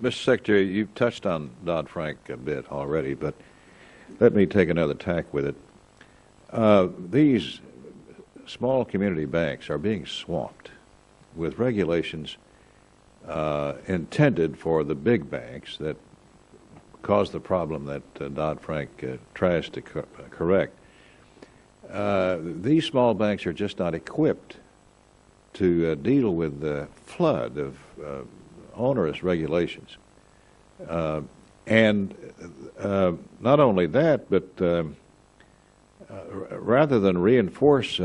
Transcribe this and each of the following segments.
Mr. Secretary, you've touched on Dodd-Frank a bit already, but let me take another tack with it. These small community banks are being swamped with regulations intended for the big banks that cause the problem that Dodd-Frank tries to correct. These small banks are just not equipped to deal with the flood of onerous regulations. And not only that, but rather than reinforce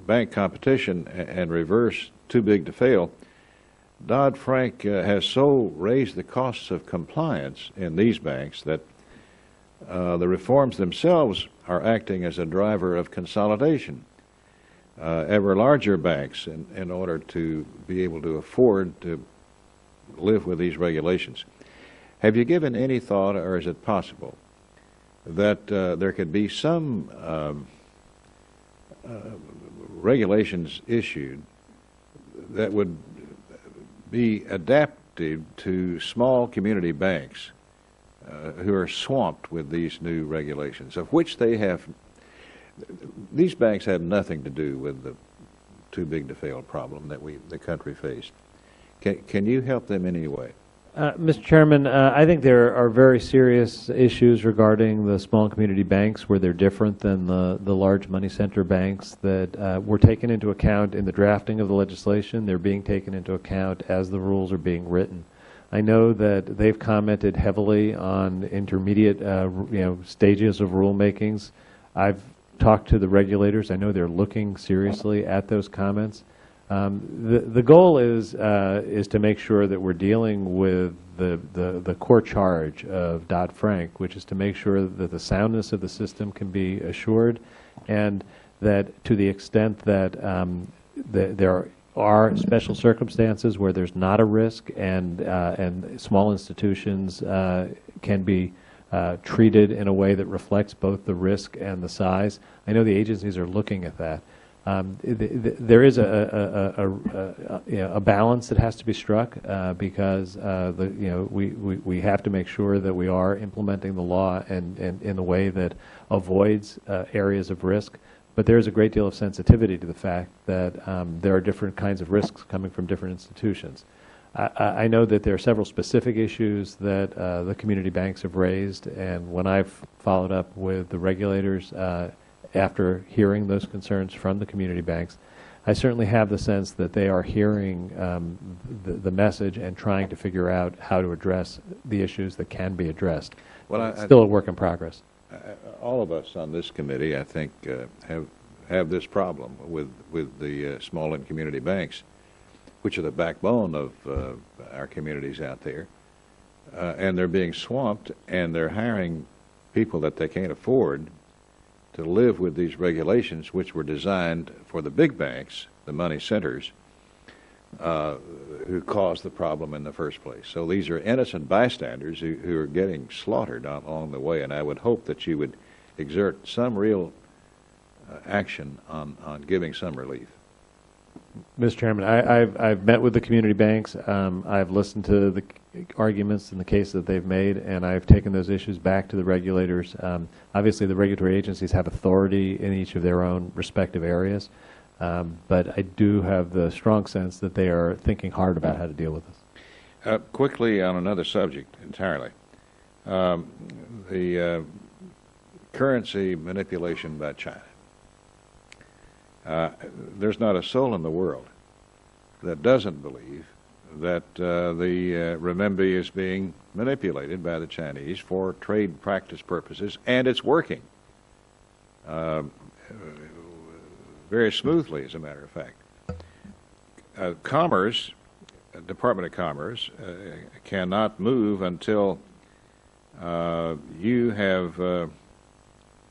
bank competition and reverse too big to fail, Dodd-Frank has so raised the costs of compliance in these banks that the reforms themselves are acting as a driver of consolidation. Ever larger banks, in order to be able to afford to live with these regulations. Have you given any thought, or is it possible, that there could be some regulations issued that would be adapted to small community banks who are swamped with these new regulations, of which these banks have nothing to do with the too big to fail problem that the country faced. Can you help them in any way? Mr. Chairman, I think there are very serious issues regarding the small community banks where they're different than the large money center banks that were taken into account in the drafting of the legislation. They're being taken into account as the rules are being written. I know that they've commented heavily on intermediate stages of rulemakings. I've talked to the regulators. I know they're looking seriously at those comments. The goal is to make sure that we're dealing with the core charge of Dodd-Frank, which is to make sure that the soundness of the system can be assured, and that to the extent that there are special circumstances where there's not a risk and small institutions can be treated in a way that reflects both the risk and the size. I know the agencies are looking at that. There is a balance that has to be struck because we have to make sure that we are implementing the law and in a way that avoids areas of risk. But there is a great deal of sensitivity to the fact that there are different kinds of risks coming from different institutions. I know that there are several specific issues that the community banks have raised, and when I've followed up with the regulators after hearing those concerns from the community banks, I certainly have the sense that they are hearing the message and trying to figure out how to address the issues that can be addressed. Well, it's still a work in progress. All of us on this committee, I think, have this problem with the small and community banks, which are the backbone of our communities out there, and they're being swamped, and they're hiring people that they can't afford to live with these regulations, which were designed for the big banks, the money centers, who caused the problem in the first place. So these are innocent bystanders who are getting slaughtered along the way, and I would hope that you would exert some real action on giving some relief. Mr. Chairman, I've met with the community banks. I've listened to the arguments in the case that they've made, and I've taken those issues back to the regulators. Obviously, the regulatory agencies have authority in each of their own respective areas, but I do have the strong sense that they are thinking hard about how to deal with this. Quickly on another subject entirely, the currency manipulation by China. There's not a soul in the world that doesn't believe that the renminbi is being manipulated by the Chinese for trade practice purposes, and it's working very smoothly, as a matter of fact. Commerce, Department of Commerce, cannot move until you have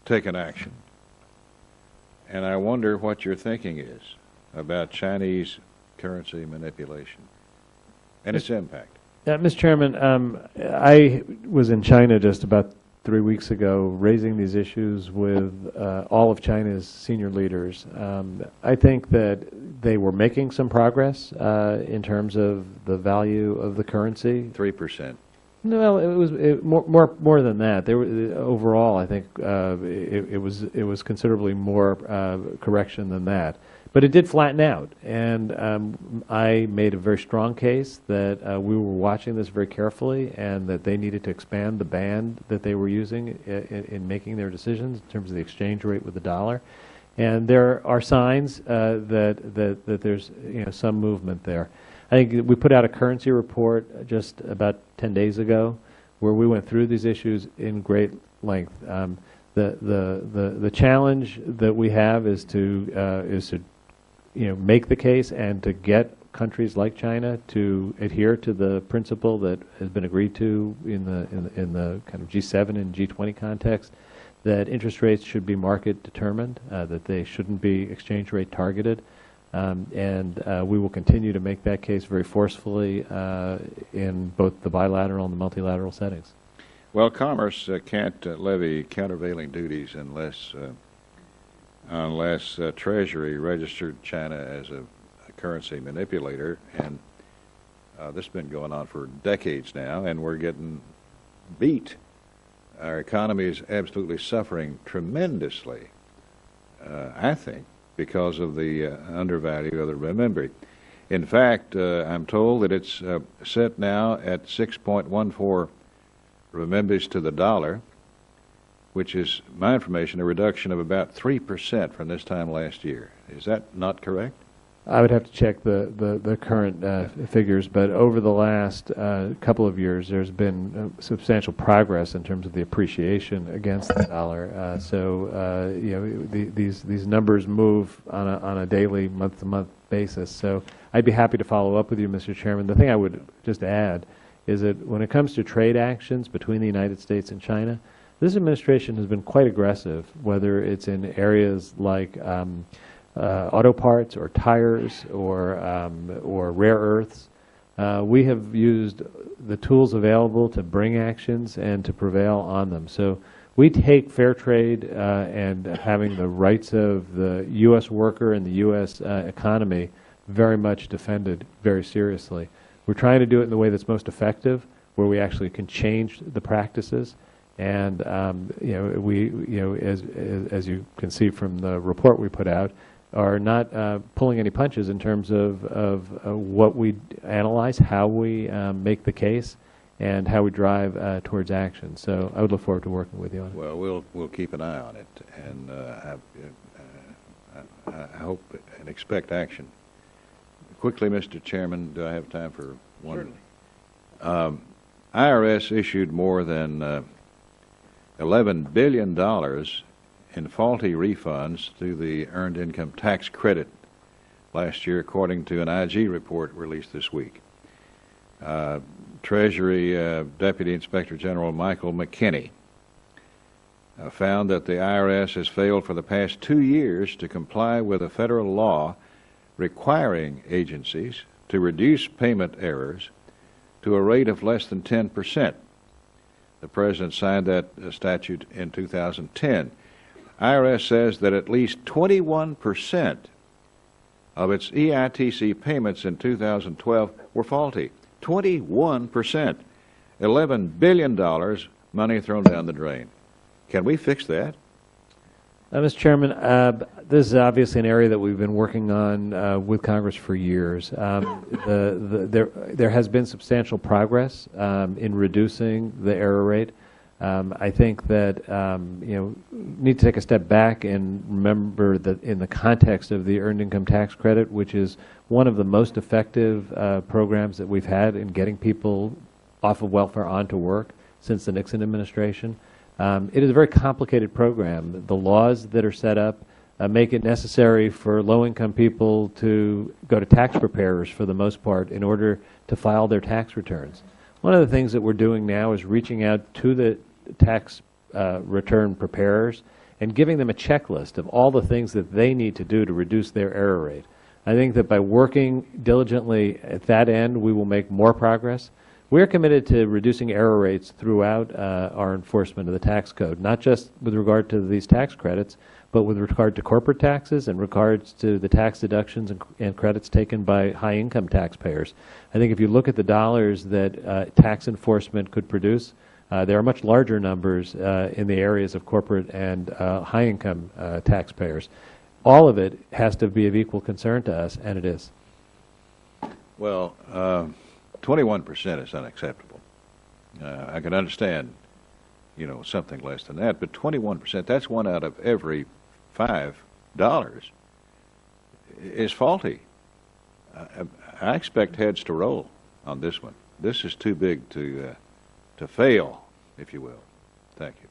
taken action. And I wonder what your thinking is about Chinese currency manipulation and its impact. Mr. Chairman, I was in China just about 3 weeks ago, raising these issues with all of China's senior leaders. I think that they were making some progress in terms of the value of the currency. 3%. No, it was more than that. There overall, I think it was considerably more correction than that. But it did flatten out, and I made a very strong case that we were watching this very carefully, and that they needed to expand the band that they were using in making their decisions in terms of the exchange rate with the dollar. And there are signs that there's some movement there. I think we put out a currency report just about 10 days ago, where we went through these issues in great length. The challenge that we have is to make the case and to get countries like China to adhere to the principle that has been agreed to in the kind of G7 and G20 context, that interest rates should be market determined, that they shouldn't be exchange rate targeted. And we will continue to make that case very forcefully in both the bilateral and the multilateral settings. Well, commerce can't levy countervailing duties unless Treasury registered China as a currency manipulator, and this has been going on for decades now, and we're getting beat. Our economy is absolutely suffering tremendously, I think, because of the undervalue of the renminbi. In fact, I'm told that it's set now at 6.14 renminbis to the dollar, which is, my information, a reduction of about 3% from this time last year. Is that not correct? I would have to check the current figures, but over the last couple of years, there's been substantial progress in terms of the appreciation against the dollar. These numbers move on a daily, month-to-month basis. So I'd be happy to follow up with you, Mr. Chairman. The thing I would just add is that when it comes to trade actions between the United States and China, this administration has been quite aggressive, whether it's in areas like auto parts or tires or rare earths. We have used the tools available to bring actions and to prevail on them. So we take fair trade and having the rights of the U.S. worker and the U.S. economy very much defended very seriously. We're trying to do it in the way that's most effective, where we actually can change the practices. And as you can see from the report we put out, are not pulling any punches in terms of what we analyze, how we make the case, and how we drive towards action. So I would look forward to working with you on it. Well, we'll keep an eye on it, and I hope and expect action. Quickly, Mr. Chairman, do I have time for one? Certainly. IRS issued more than $11 billion in faulty refunds through the Earned Income Tax Credit last year, according to an IG report released this week. Treasury Deputy Inspector General Michael McKinney found that the IRS has failed for the past 2 years to comply with a federal law requiring agencies to reduce payment errors to a rate of less than 10%. The President signed that statute in 2010. IRS says that at least 21% of its EITC payments in 2012 were faulty. 21%. $11 billion, money thrown down the drain. Can we fix that? Mr. Chairman, this is obviously an area that we've been working on with Congress for years. There has been substantial progress in reducing the error rate. I think that need to take a step back and remember that in the context of the Earned Income Tax Credit, which is one of the most effective programs that we've had in getting people off of welfare onto work since the Nixon administration. It is a very complicated program. The laws that are set up make it necessary for low-income people to go to tax preparers for the most part in order to file their tax returns. One of the things that we're doing now is reaching out to the tax return preparers and giving them a checklist of all the things that they need to do to reduce their error rate. I think that by working diligently at that end, we will make more progress. We're committed to reducing error rates throughout our enforcement of the tax code, not just with regard to these tax credits, but with regard to corporate taxes and regards to the tax deductions and credits taken by high-income taxpayers. I think if you look at the dollars that tax enforcement could produce, there are much larger numbers in the areas of corporate and high-income taxpayers. All of it has to be of equal concern to us, and it is. Well, 21% is unacceptable. I can understand, something less than that, but 21%, that's one out of every $5 is faulty. I expect heads to roll on this one. This is too big to fail, if you will. Thank you.